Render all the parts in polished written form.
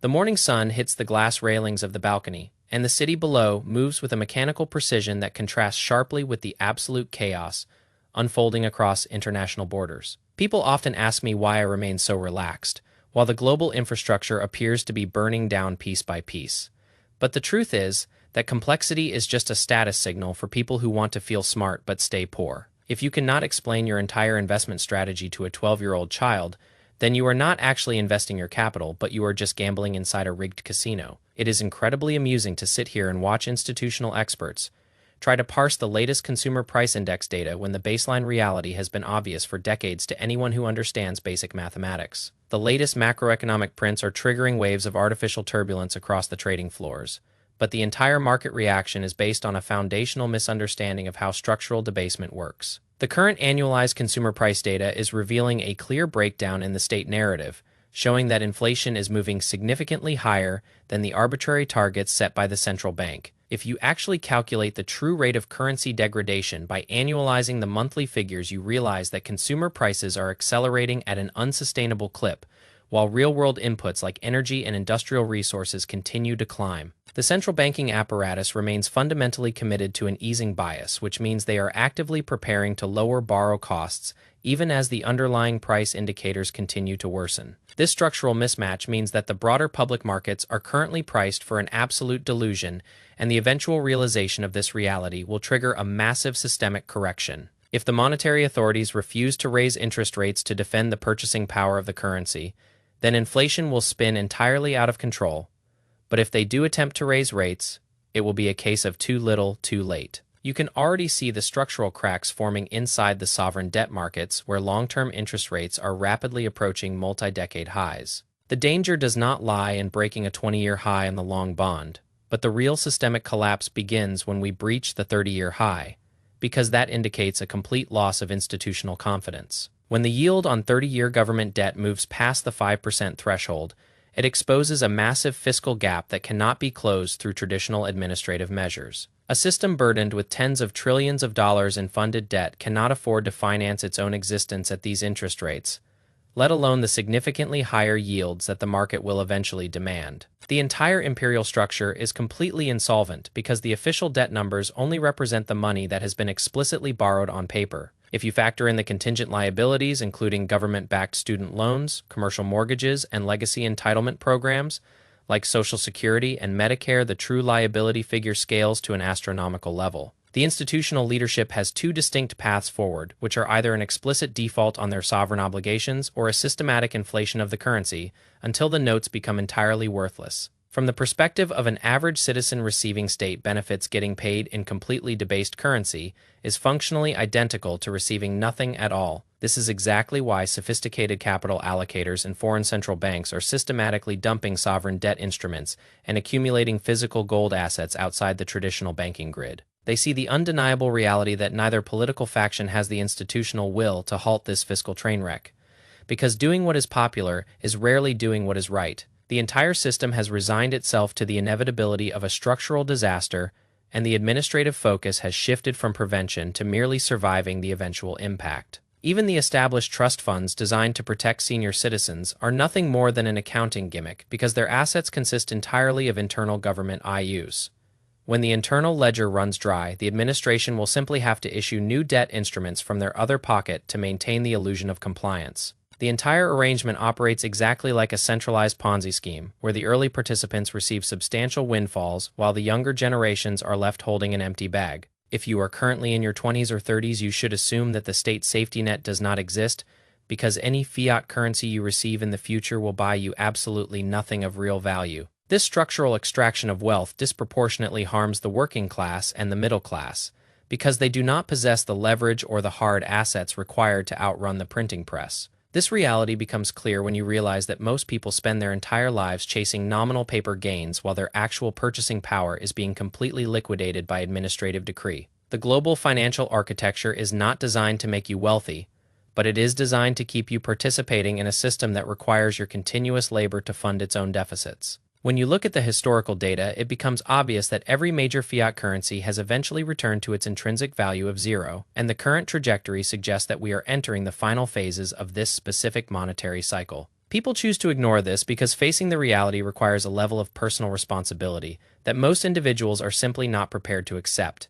The morning sun hits the glass railings of the balcony, and the city below moves with a mechanical precision that contrasts sharply with the absolute chaos unfolding across international borders. People often ask me why I remain so relaxed, while the global infrastructure appears to be burning down piece by piece. But the truth is that complexity is just a status signal for people who want to feel smart but stay poor. If you cannot explain your entire investment strategy to a 12-year-old child, then you are not actually investing your capital, but you are just gambling inside a rigged casino. It is incredibly amusing to sit here and watch institutional experts try to parse the latest consumer price index data when the baseline reality has been obvious for decades to anyone who understands basic mathematics. The latest macroeconomic prints are triggering waves of artificial turbulence across the trading floors, but the entire market reaction is based on a foundational misunderstanding of how structural debasement works. The current annualized consumer price data is revealing a clear breakdown in the state narrative, showing that inflation is moving significantly higher than the arbitrary targets set by the central bank. If you actually calculate the true rate of currency degradation by annualizing the monthly figures, you realize that consumer prices are accelerating at an unsustainable clip, while real-world inputs like energy and industrial resources continue to climb. The central banking apparatus remains fundamentally committed to an easing bias, which means they are actively preparing to lower borrow costs even as the underlying price indicators continue to worsen. This structural mismatch means that the broader public markets are currently priced for an absolute delusion, and the eventual realization of this reality will trigger a massive systemic correction. If the monetary authorities refuse to raise interest rates to defend the purchasing power of the currency, then inflation will spin entirely out of control. But if they do attempt to raise rates, it will be a case of too little, too late. You can already see the structural cracks forming inside the sovereign debt markets, where long-term interest rates are rapidly approaching multi-decade highs. The danger does not lie in breaking a 20-year high on the long bond, but the real systemic collapse begins when we breach the 30-year high, because that indicates a complete loss of institutional confidence. When the yield on 30-year government debt moves past the 5% threshold, it exposes a massive fiscal gap that cannot be closed through traditional administrative measures. A system burdened with tens of trillions of dollars in funded debt cannot afford to finance its own existence at these interest rates, let alone the significantly higher yields that the market will eventually demand. The entire imperial structure is completely insolvent because the official debt numbers only represent the money that has been explicitly borrowed on paper. If you factor in the contingent liabilities, including government-backed student loans, commercial mortgages, and legacy entitlement programs, like Social Security and Medicare, the true liability figure scales to an astronomical level. The institutional leadership has two distinct paths forward, which are either an explicit default on their sovereign obligations or a systematic inflation of the currency until the notes become entirely worthless. From the perspective of an average citizen, receiving state benefits getting paid in completely debased currency is functionally identical to receiving nothing at all. This is exactly why sophisticated capital allocators and foreign central banks are systematically dumping sovereign debt instruments and accumulating physical gold assets outside the traditional banking grid. They see the undeniable reality that neither political faction has the institutional will to halt this fiscal train wreck, because doing what is popular is rarely doing what is right. The entire system has resigned itself to the inevitability of a structural disaster, and the administrative focus has shifted from prevention to merely surviving the eventual impact. Even the established trust funds designed to protect senior citizens are nothing more than an accounting gimmick because their assets consist entirely of internal government IUs. When the internal ledger runs dry, the administration will simply have to issue new debt instruments from their other pocket to maintain the illusion of compliance. The entire arrangement operates exactly like a centralized Ponzi scheme, where the early participants receive substantial windfalls while the younger generations are left holding an empty bag. If you are currently in your 20s or 30s, you should assume that the state safety net does not exist, because any fiat currency you receive in the future will buy you absolutely nothing of real value. This structural extraction of wealth disproportionately harms the working class and the middle class, because they do not possess the leverage or the hard assets required to outrun the printing press. This reality becomes clear when you realize that most people spend their entire lives chasing nominal paper gains while their actual purchasing power is being completely liquidated by administrative decree. The global financial architecture is not designed to make you wealthy, but it is designed to keep you participating in a system that requires your continuous labor to fund its own deficits. When you look at the historical data, it becomes obvious that every major fiat currency has eventually returned to its intrinsic value of zero, and the current trajectory suggests that we are entering the final phases of this specific monetary cycle. People choose to ignore this because facing the reality requires a level of personal responsibility that most individuals are simply not prepared to accept.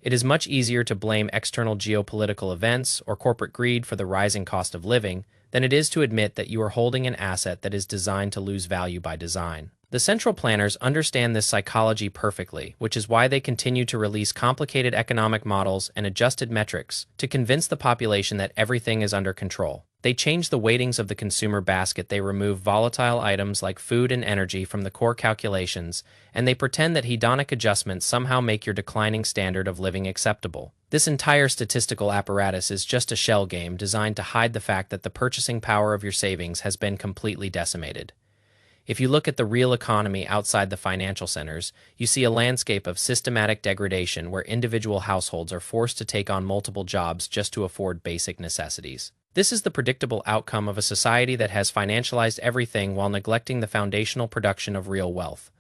It is much easier to blame external geopolitical events or corporate greed for the rising cost of living than it is to admit that you are holding an asset that is designed to lose value by design. The central planners understand this psychology perfectly, which is why they continue to release complicated economic models and adjusted metrics to convince the population that everything is under control. They change the weightings of the consumer basket, they remove volatile items like food and energy from the core calculations, and they pretend that hedonic adjustments somehow make your declining standard of living acceptable. This entire statistical apparatus is just a shell game designed to hide the fact that the purchasing power of your savings has been completely decimated. If you look at the real economy outside the financial centers, you see a landscape of systematic degradation where individual households are forced to take on multiple jobs just to afford basic necessities. This is the predictable outcome of a society that has financialized everything while neglecting the foundational production of real wealth.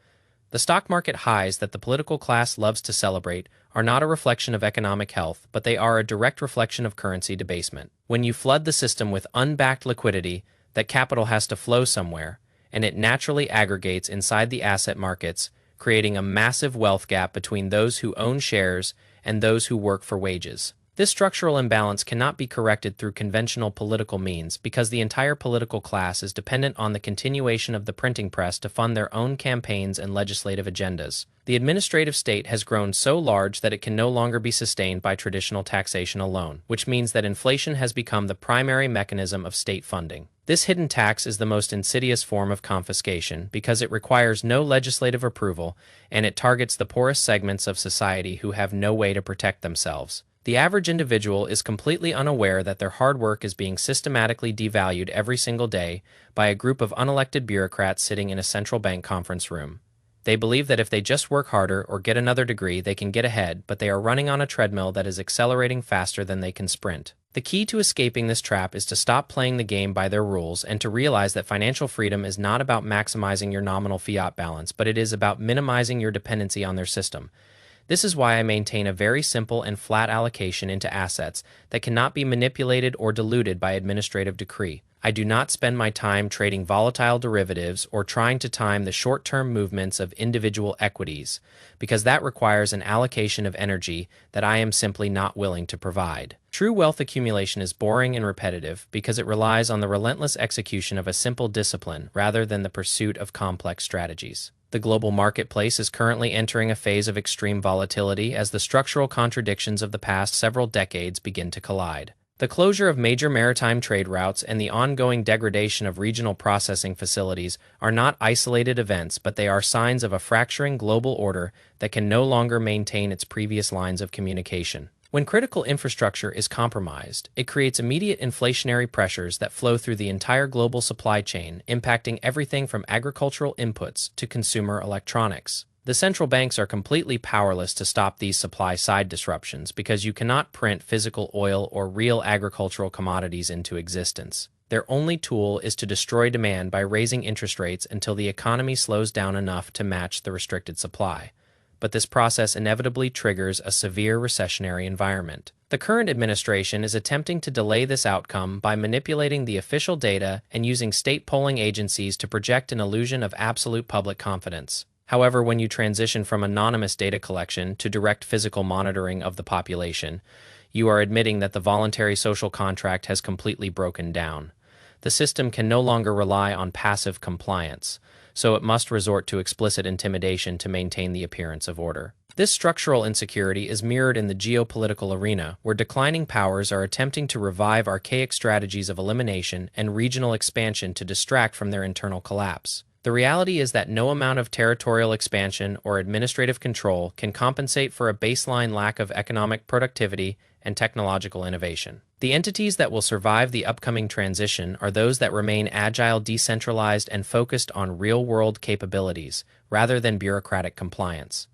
The stock market highs that the political class loves to celebrate are not a reflection of economic health, but they are a direct reflection of currency debasement. When you flood the system with unbacked liquidity, that capital has to flow somewhere, and it naturally aggregates inside the asset markets, creating a massive wealth gap between those who own shares and those who work for wages. This structural imbalance cannot be corrected through conventional political means because the entire political class is dependent on the continuation of the printing press to fund their own campaigns and legislative agendas. The administrative state has grown so large that it can no longer be sustained by traditional taxation alone, which means that inflation has become the primary mechanism of state funding. This hidden tax is the most insidious form of confiscation because it requires no legislative approval and it targets the poorest segments of society who have no way to protect themselves. The average individual is completely unaware that their hard work is being systematically devalued every single day by a group of unelected bureaucrats sitting in a central bank conference room. They believe that if they just work harder or get another degree, they can get ahead, but they are running on a treadmill that is accelerating faster than they can sprint. The key to escaping this trap is to stop playing the game by their rules and to realize that financial freedom is not about maximizing your nominal fiat balance, but it is about minimizing your dependency on their system. This is why I maintain a very simple and flat allocation into assets that cannot be manipulated or diluted by administrative decree. I do not spend my time trading volatile derivatives or trying to time the short-term movements of individual equities, because that requires an allocation of energy that I am simply not willing to provide. True wealth accumulation is boring and repetitive because it relies on the relentless execution of a simple discipline rather than the pursuit of complex strategies. The global marketplace is currently entering a phase of extreme volatility as the structural contradictions of the past several decades begin to collide. The closure of major maritime trade routes and the ongoing degradation of regional processing facilities are not isolated events, but they are signs of a fracturing global order that can no longer maintain its previous lines of communication. When critical infrastructure is compromised, it creates immediate inflationary pressures that flow through the entire global supply chain, impacting everything from agricultural inputs to consumer electronics. The central banks are completely powerless to stop these supply-side disruptions because you cannot print physical oil or real agricultural commodities into existence. Their only tool is to destroy demand by raising interest rates until the economy slows down enough to match the restricted supply. But this process inevitably triggers a severe recessionary environment. The current administration is attempting to delay this outcome by manipulating the official data and using state polling agencies to project an illusion of absolute public confidence. However, when you transition from anonymous data collection to direct physical monitoring of the population, you are admitting that the voluntary social contract has completely broken down. The system can no longer rely on passive compliance, so it must resort to explicit intimidation to maintain the appearance of order. This structural insecurity is mirrored in the geopolitical arena, where declining powers are attempting to revive archaic strategies of elimination and regional expansion to distract from their internal collapse. The reality is that no amount of territorial expansion or administrative control can compensate for a baseline lack of economic productivity and technological innovation. The entities that will survive the upcoming transition are those that remain agile, decentralized, and focused on real-world capabilities, rather than bureaucratic compliance.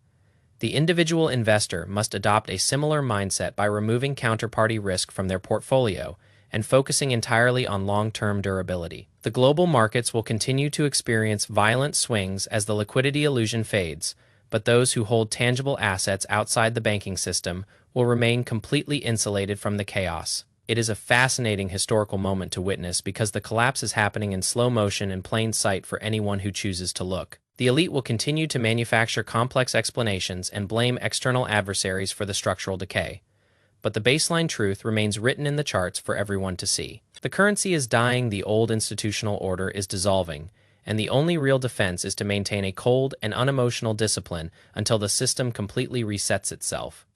The individual investor must adopt a similar mindset by removing counterparty risk from their portfolio and focusing entirely on long-term durability. The global markets will continue to experience violent swings as the liquidity illusion fades, but those who hold tangible assets outside the banking system will remain completely insulated from the chaos. It is a fascinating historical moment to witness because the collapse is happening in slow motion in plain sight for anyone who chooses to look. The elite will continue to manufacture complex explanations and blame external adversaries for the structural decay. But the baseline truth remains written in the charts for everyone to see. The currency is dying, the old institutional order is dissolving, and the only real defense is to maintain a cold and unemotional discipline until the system completely resets itself.